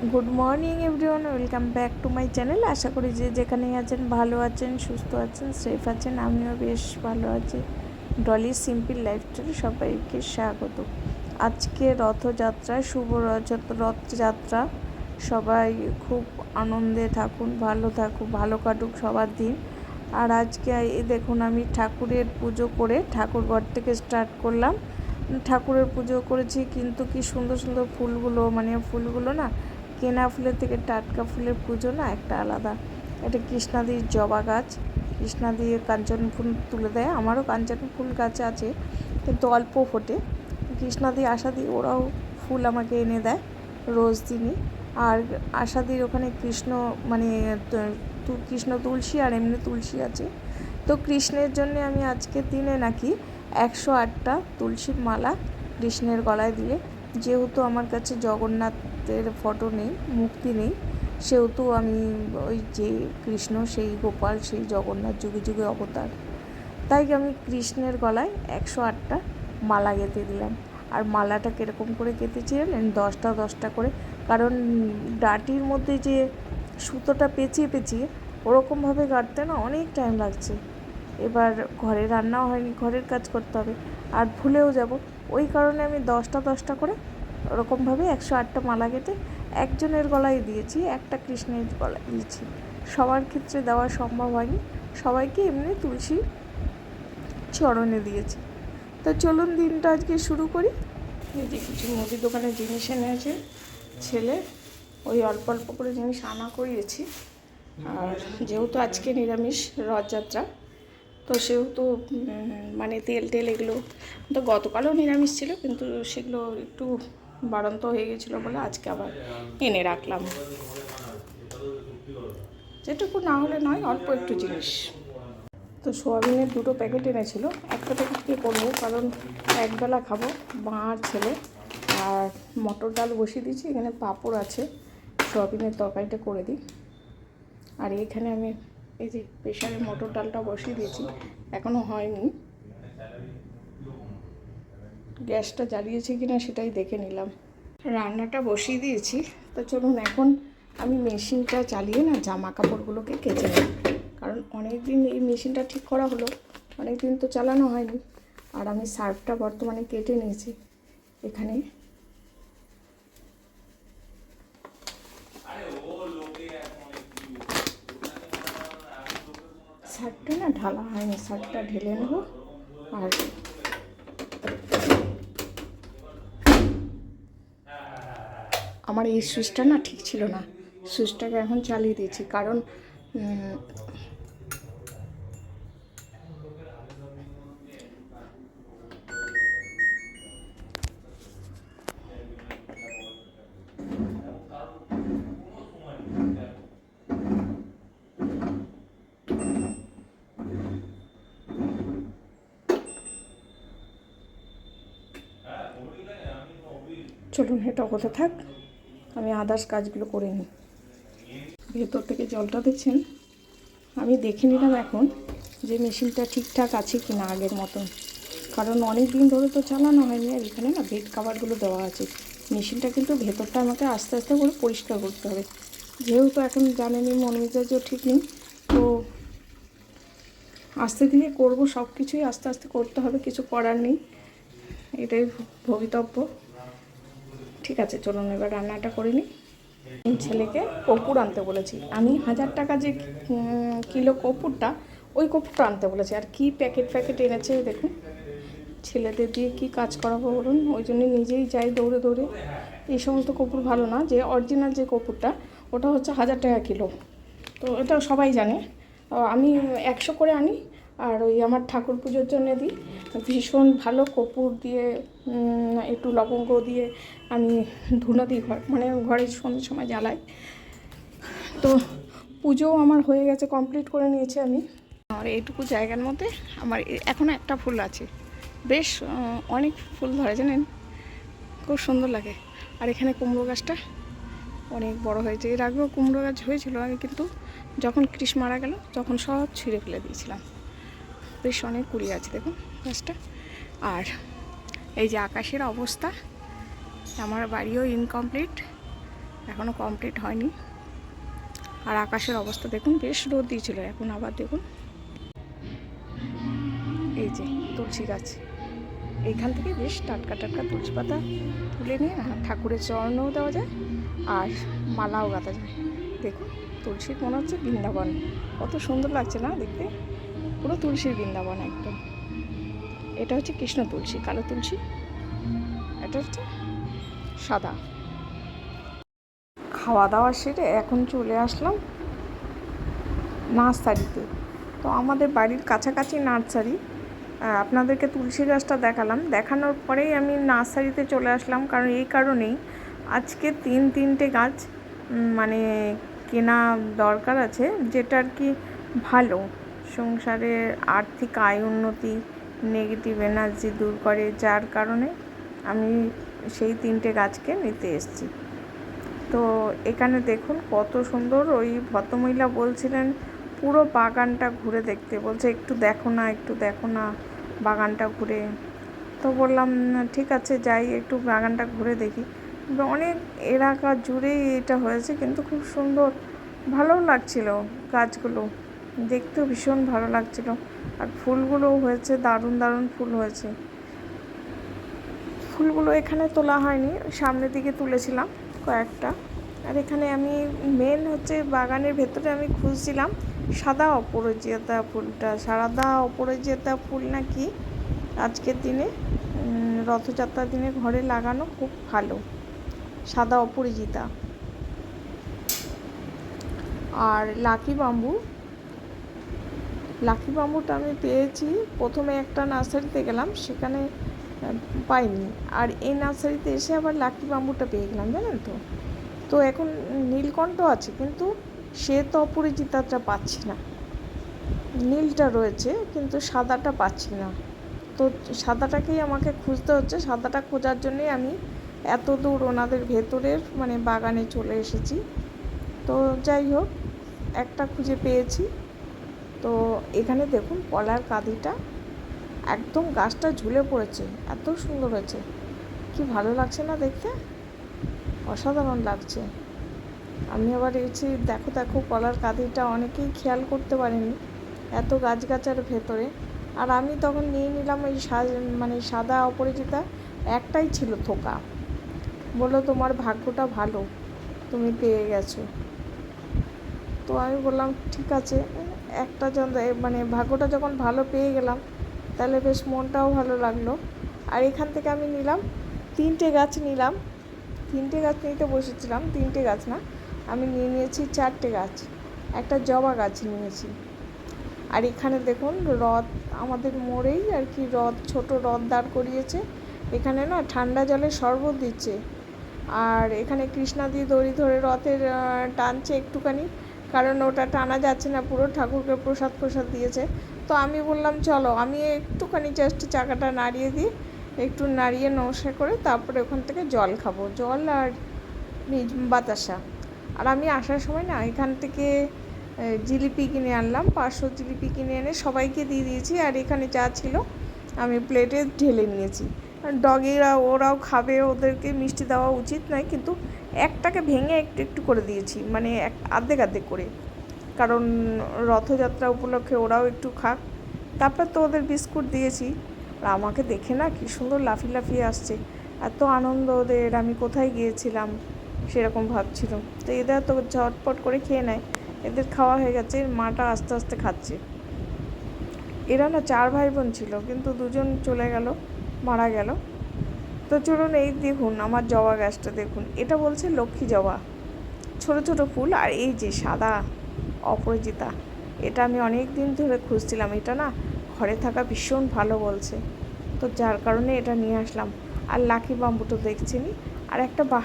Good morning everyone, welcome back to my channel. আশা করি যে যেখানেই আছেন ভালো আছেন, সুস্থ আছেন, সেফ আছেন। আমিও বেশ ভালো আছি। ডলি সিম্পল লাইফস্টাইলে সবাইকে স্বাগত। আজকে রথযাত্রা, শুভ রথযাত্রা। সবাই খুব আনন্দে থাকুন, ভালো থাকুন, ভালো কাটুক সবার দিন। আর আজকে এই দেখুন, আমি ঠাকুরের পুজো করে ঠাকুর ঘর থেকে স্টার্ট করলাম। ঠাকুরের পুজো করেছি, কিন্তু কি সুন্দর সুন্দর ফুলগুলো না, কেনা ফুলের থেকে টাটকা ফুলের পুজো না একটা আলাদা। এটা কৃষ্ণাদির জবা গাছ, কৃষ্ণাদি কাঞ্চন ফুল তুলে দেয়। আমারও কাঞ্চন ফুল গাছ আছে, কিন্তু অল্প ফোটে। কৃষ্ণাদি আশাদি ওরাও ফুল আমাকে এনে দেয় রোজ দিনই। আর আশাদির ওখানে কৃষ্ণ তুলসী আর এমনি তুলসী আছে। তো কৃষ্ণের জন্য আমি আজকের দিনে নাকি 108টা তুলসীর মালা কৃষ্ণের গলায় দিলে, যেহেতু আমার কাছে জগন্নাথের ফটো নেই, মূর্তি নেই, সেহেতু আমি ওই যে কৃষ্ণ সেই গোপাল সেই জগন্নাথ যুগে যুগে অবতার, তাই আমি কৃষ্ণের গলায় 108টা মালা গেঁথে দিলাম। আর মালাটা কীরকম করে গেঁথেছি জানেন? 10টা 10টা করে, কারণ ডাটির মধ্যে যে সুতোটা পেঁচিয়ে পেঁচিয়ে ওরকমভাবে গাঁথতে না অনেক টাইম লাগছে। এবার ঘরে রান্নাও হয়নি, ঘরের কাজ করতে হবে, আর ভুলেও যাব। ওই কারণে আমি 10টা 10টা করে ওরকমভাবে 108টা মালা কেটে একজনের গলায় দিয়েছি, একটা কৃষ্ণের গলায় দিয়েছি। সবার ক্ষেত্রে দেওয়া সম্ভব হয়নি, সবাইকে এমনি তুলসী চরণে দিয়েছি। তো চলুন দিনটা আজকে শুরু করি। এই যে কিছু মুদির দোকানের জিনিস এনেছে ছেলে, ওই অল্প অল্প করে জিনিস আনা করিয়েছি। আর যেহেতু আজকে নিরামিষ রথযাত্রা, তো সেহেতু তেল টেল এগুলো তো গতকালও নিরামিষ ছিল, কিন্তু সেগুলো একটু বাড়ন্ত হয়ে গেছিলো বলে আজকে আবার এনে রাখলাম। যেটুকু না হলে নয়, অল্প একটু জিনিস। তো সোয়াবিনের 2টো প্যাকেট এনেছিল, একটা প্যাকেট দিয়ে করবো, কারণ একবেলা খাবো মা আর ছেলে। আর মটর ডাল বসিয়ে দিয়েছি, এখানে পাঁপড় আছে, সোয়াবিনের তরকারিটা করে দিই। আর এইখানে আমি এই যে প্রেশারে মটর ডালটা বসিয়ে দিয়েছি, এখনও হয়নি। গ্যাসটা জ্বালিয়েছি কিনা সেটাই দেখে নিলাম। রান্নাটা বসিয়ে দিয়েছি। তো চলুন এখন আমি মেশিনটা চালিয়ে না জামা কাপড়গুলোকে কেচে নিই, কারণ অনেক দিন এই মেশিনটা ঠিক করা হলো, অনেক দিন তো চালানো হয়নি। আর আমি সার্ফটা বর্তমানে কেটে নিয়েছি। এখানে শার্টটা না ঢালা হয়নি, শার্টটা ঢেলে নেব। আর আমার এই সুইচটা না ঠিক ছিল না, সুইচটাকে এখন চালিয়ে দিয়েছি, কারণ চলুন এটা হতে থাক, আমি আদার্স কাজগুলো করে নিই। ভেতর থেকে জলটা দেখছেন, আমি দেখে নিলাম এখন যে মেশিনটা ঠিকঠাক আছে কি না আগের মতন, কারণ অনেক দিন ধরে তো চালানো হয়নি। আর এখানে না বেড কাভারগুলো দেওয়া আছে। মেশিনটা কিন্তু ভেতরটা আমাকে আস্তে আস্তে করে পরিষ্কার করতে হবে, যেহেতু এখন জানেনই মন মেজাজও ঠিক নেই, তো আস্তে ধীরে করবো, সব কিছুই আস্তে আস্তে করতে হবে, কিছু করার নেই, এটাই ভবিতব্য। ঠিক আছে, চলুন এবার রান্নাটা করে নিই। ছেলেকে কর্পূর আনতে বলেছি আমি, 1000 টাকা যে কিলো কর্পূরটা, ওই কর্পূরটা আনতে বলেছি। আর কি প্যাকেট প্যাকেট এনেছে দেখুন, ছেলেদের দিয়ে কি কাজ করাবো বলুন, ওই জন্য নিজেই যাই দৌড়ে দৌড়ে। এই সমস্ত কর্পূর ভালো না, যে অরিজিনাল যে কর্পূরটা ওটা হচ্ছে 1000 টাকা কিলো, তো এটা সবাই জানে। আমি 100 করে আনি, আর ওই আমার ঠাকুর পুজোর জন্য দিই। ভীষণ ভালো কর্পূর দিয়ে একটু লবঙ্গ দিয়ে আমি ধুনো দিই, ঘরে সন্ধ্যের সময় জ্বালাই। তো পুজোও আমার হয়ে গেছে, কমপ্লিট করে নিয়েছি আমি। আর এইটুকু জায়গার মধ্যে আমার এখনও একটা ফুল আছে, বেশ অনেক ফুল ধরে জানেন, খুব সুন্দর লাগে। আর এখানে কুমড়ো গাছটা অনেক বড় হয়েছে, এর আগেও কুমড়ো গাছ হয়েছিল, আমি কিন্তু যখন কৃষ মারা গেল তখন সব ছিঁড়ে ফেলে দিয়েছিলাম। বেশ অনেক কুড়ি আছে দেখুন গাছটা। আর এই যে আকাশের অবস্থা, আমার বাড়িও ইনকমপ্লিট, এখনও কমপ্লিট হয়নি। আর আকাশের অবস্থা দেখুন, বেশ রোদ দিয়েছিল, এখন আবার দেখুন এই যে তুলসী গাছ, এইখান থেকে বেশ টাটকা টাটকা তুলসী পাতা তুলে নিয়ে ঠাকুরের চরণেও দেওয়া যায় আর মালাও গাঁথা যায়। দেখুন তুলসীর মনে হচ্ছে বৃন্দাবন, কত সুন্দর লাগছে না দেখতে, পুরো তুলসীর বৃন্দাবন একদম। এটা হচ্ছে কৃষ্ণ তুলসী, কালো তুলসী, এটা হচ্ছে সাদা। খাওয়া দাওয়া সেরে এখন চলে আসলাম নার্সারিতে। তো আমাদের বাড়ির কাছাকাছি নার্সারি, আপনাদেরকে তুলসী গাছটা দেখালাম, দেখানোর পরেই আমি নার্সারিতে চলে আসলাম, কারণ এই কারণেই আজকে তিনটে গাছ মানে কেনা দরকার আছে, যেটা আর কি ভালো সংসারের আর্থিক আয় উন্নতি, নেগেটিভ এনার্জি দূর করে, যার কারণে আমি সেই 3টে গাছকে নিতে এসেছি। তো এখানে দেখুন কত সুন্দর, ওই ভদ্রমহিলা বলছিলেন পুরো বাগানটা ঘুরে দেখতে, বলছে একটু দেখো না, একটু দেখো না বাগানটা ঘুরে। তো বললাম ঠিক আছে যাই, একটু বাগানটা ঘুরে দেখি। অনেক এলাকা জুড়েই এটা হয়েছে, কিন্তু খুব সুন্দর, ভালো লাগছিল গাছগুলো, দেখতেও ভীষণ ভালো লাগছিল। আর ফুলগুলোও হয়েছে, দারুণ দারুণ ফুল হয়েছে। ফুলগুলো এখানে তোলা হয়নি, সামনের দিকে তুলেছিলাম কয়েকটা। আর এখানে আমি মেন হচ্ছে বাগানের ভেতরে আমি খুঁজছিলাম সাদা অপরাজিতা ফুলটা। সাদা অপরাজিতা ফুল নাকি আজকের দিনে রথযাত্রার দিনে ঘরে লাগানো খুব ভালো, সাদা অপরাজিতা। আর লাকি বাম্বুটা আমি পেয়েছি, প্রথমে একটা নার্সারিতে গেলাম, সেখানে পাইনি, আর এই নার্সারিতে এসে আবার লাকি বাম্বুটা পেয়ে গেলাম, জানেন তো। তো এখন নীলকণ্ঠ আছে, কিন্তু সে তো অপরাজিতাটা পাচ্ছি না, নীলটা রয়েছে কিন্তু সাদাটা পাচ্ছি না। তো সাদাটাকেই আমাকে খুঁজতে হচ্ছে, সাদাটা খোঁজার জন্যই আমি এত দূর ওনাদের ভেতরের মানে বাগানে চলে এসেছি। তো যাই হোক, একটা খুঁজে পেয়েছি। তো এখানে দেখুন কলার কাঁদিটা একদম গাছটা ঝুলে পড়েছে, এত সুন্দর হয়েছে, কি ভালো লাগছে না দেখতে, অসাধারণ লাগছে। আমি আবার এসেছি, দেখো দেখো কলার কাঁদিটা অনেকেই খেয়াল করতে পারেনি এত গাছগাছার ভেতরে। আর আমি তখন নিয়ে নিলাম এই মানে সাদা অপরাজিতা, একটাই ছিল থোকা, বললো তোমার ভাগ্যটা ভালো, তুমি পেয়ে গেছো। তো আমি বললাম ঠিক আছে, একটা মানে ভাগ্যটা যখন ভালো পেয়ে গেলাম, তাহলে বেশ মনটাও ভালো লাগলো। আর এখান থেকে আমি নিলাম 3টে গাছ নিলাম, 3টে গাছ নিতে বসেছিলাম, 3টে গাছ না, আমি নিয়েছি 4টে গাছ, একটা জবা গাছ নিয়েছি। আর এখানে দেখুন রথ, আমাদের মোড়েই আর কি রথ, ছোট রথ দাঁড় করিয়েছে, এখানে না ঠান্ডা জলের শরবত দিচ্ছে। আর এখানে কৃষ্ণাদি দড়ি ধরে রথের টানছে একটুখানি, কারণ ওটা টানা যাচ্ছে না, পুরো ঠাকুরকে প্রসাদ দিয়েছে। তো আমি বললাম চলো আমি একটুখানি জাস্ট চাকাটা নাড়িয়ে দিই, একটু নাড়িয়ে নমস্কার করে তারপরে ওখান থেকে জল খাবো, জল আর বাতাসা। আর আমি আসার সময় না এখান থেকে জিলিপি কিনে আনলাম, 500 জিলিপি কিনে এনে সবাইকে দিয়ে দিয়েছি। আর এখানে যা ছিল আমি প্লেটে ঢেলে নিয়েছি, ডগিরা ওরাও খাবে, ওদেরকে মিষ্টি দেওয়া উচিত নয়, কিন্তু একটাকে ভেঙে একটু একটু করে দিয়েছি, মানে অর্ধেক করে, কারণ রথযাত্রা উপলক্ষে ওরাও একটু খাক। তারপর তো ওদের বিস্কুট দিয়েছি। আর আমাকে দেখে না কী সুন্দর লাফিয়ে আসছে, এত আনন্দ ওদের, আমি কোথায় গিয়েছিলাম সেরকম ভাবছিল। তো এরা তো ঝটপট করে খেয়ে নেয়, এদের খাওয়া হয়ে গেছে, মাটা আস্তে আস্তে খাচ্ছে। এরা না 4 ভাই বোন ছিল, কিন্তু 2জন চলে গেল, মারা গেল। তো চলুন এই দেখুন আমার জবা গাছটা দেখুন, এটা বলছে লক্ষ্মী জবা, ছোট ছোট ফুল। আর এই যে সাদা অপরাজিতা, এটা আমি অনেক দিন ধরে খুঁজছিলাম, এটা না ঘরে থাকা ভীষণ ভালো বলছে, তো যার কারণে এটা নিয়ে আসলাম। আর লাকি বাম্বু তো দেখছেনই, আর একটা